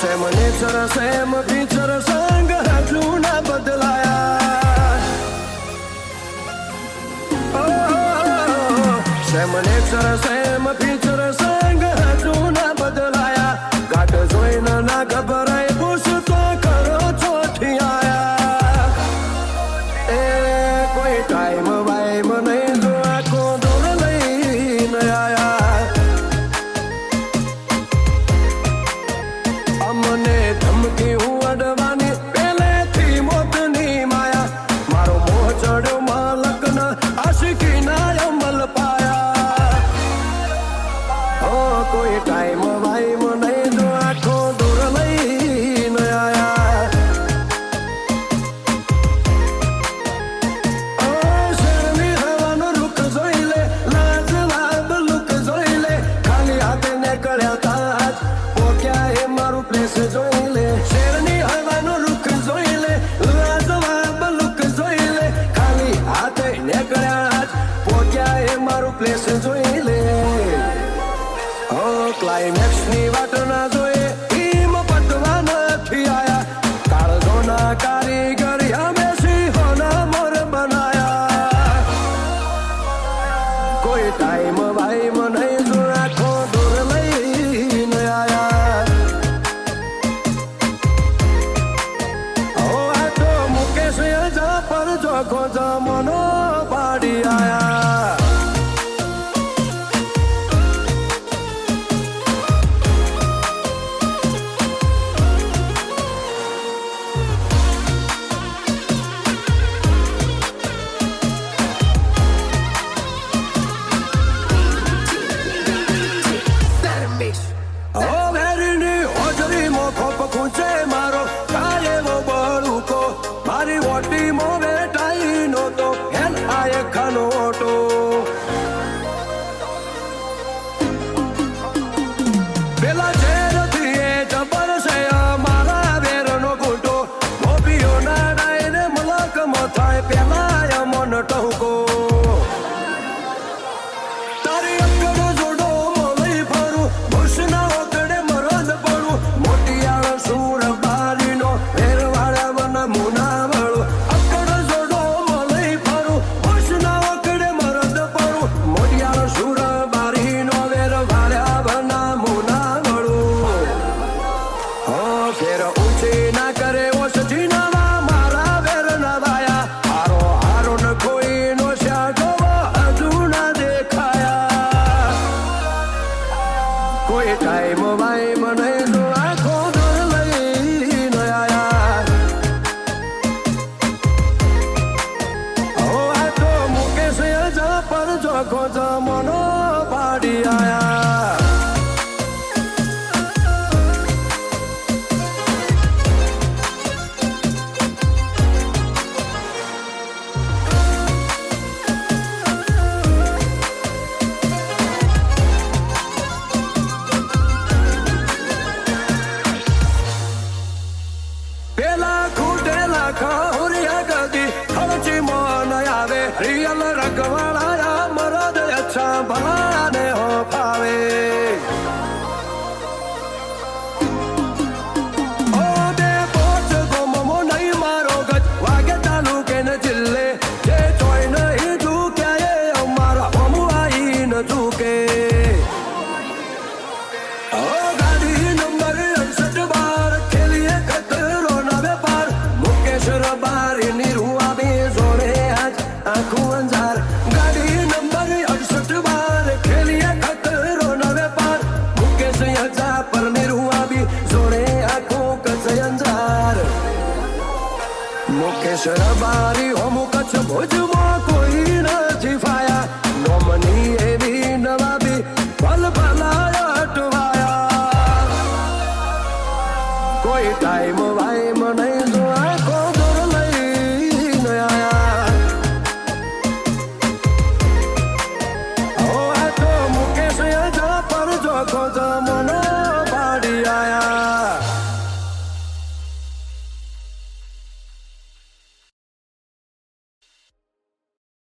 same nature same feature સંગ હજુ ના બદલાયા સેમ નેચર સેમ ફીચર સંગ હજુ ના બદલાયા ગાઢ જોઈને ના ગભરાય પૂછતો કરો ચોઠિયાયા એ કોઈ ટાઈમ વાઈમ નહીં જો આખો દોર લઈને આયા અમને ધમકી હું અડવાની પહેલેથી મોતની માયા મારો મોહ ચડ્યો માલકન આશિકીના અમલ પાયા કોઈ ટાઈમ વાઈમ નહીં જો આખો દૂર લઈને આયા શેરની હવાનો રૂખ જોઈ લે લાજવાબ લુક જોઈ લે ખાલી હાથે ને કર્યા તાજ પોક્યા એ મારું પ્લેસ જોઈ લે શેરની હવાનો રૂખ જોઈ લે લાજવાબ લુક જોઈ લે ખાલી હાથે ને કર્યા પોક્યા એ મારું પ્લેસ જોઈ લે ક્લાઇમેક્સ ની વાત ના જોઈએ ઈમ પટવા નથી આયા કાળજોના કારીગર અમે સિંહોના મોર બનાયા કોઈ ટાઈમ વાઈમ નહીં જો આખો દૂર લઈને આયા આ તો મુકેશ જા પર જોખો જમનો પાડી આયા મારો કાયમો બળુકો મારી ઓટી મો બેટાઈ નો તો હેલ આય ખનોટો પેલા ઝેરથી એ જબર છે મારા વેરનો ઘૂંટો ગોપીઓ ના ડાયને મલકમાં થાય પેલા મન ટહુકો તારી અકડ જોડો મોલી ફરું ભૂષના ઓકડે મરદ પડું મોટિયાળ સૂર બારીનો વેરવાળા વન મુનાવળું અકડ જોડો મોલી ફરું ભૂષના ઓકડે મરદ પડું મોટિયાળ સૂર બારીનો વેરવાળા વન મુનાવળું ફેર ઊંચી ના કરે ઓછી નવા મારા વેર નવાયા હારો હારો ન કોઈ નો શાજો હજુ ના દેખાયા કોઈ ટાઈમ વાઈમ નહીં જો આખો દોર લઈને આયા આ તો મુકેશ જા પર જોખો જમનો પાડી આયા પેલા ખૂટેલા ખોરિયા ગદી ખર્ચી મન આવે રિયલ રગવાળા મરદ અચ્છા ભલા ને હો ફાવે ઓ બે પોચ ગોમો નહીં મારો ગજ વાગે તાલુકે ને જિલ્લે જે ચોય નહીં ઝૂક્યા એ અમારા અમુઆઈ ન ઝૂકે ગાડી નંબર 68 ખેલીએ ખતરો ના વેપાર મુકેશ રબારી નિરુઆ બે જોડે આજ આખું અંજાર ગાડી નંબર 68 ખેલીએ ખતરો ના વેપાર મુકેશ યજા પર નિરુઆ બી જોડે આખું કચ્છ અંજાર મુકેશ રબારી હોમુ કચ્છ ભુજમાં કોઈ નથી ફાયા નોમની એવી નવાબી ભલ ભલાયા અટવાયા કોઈ ટાઈમ વાઈમ નહીં જો આખો દોર લઈને આયા આ તો મુકેશ જા પર જોખો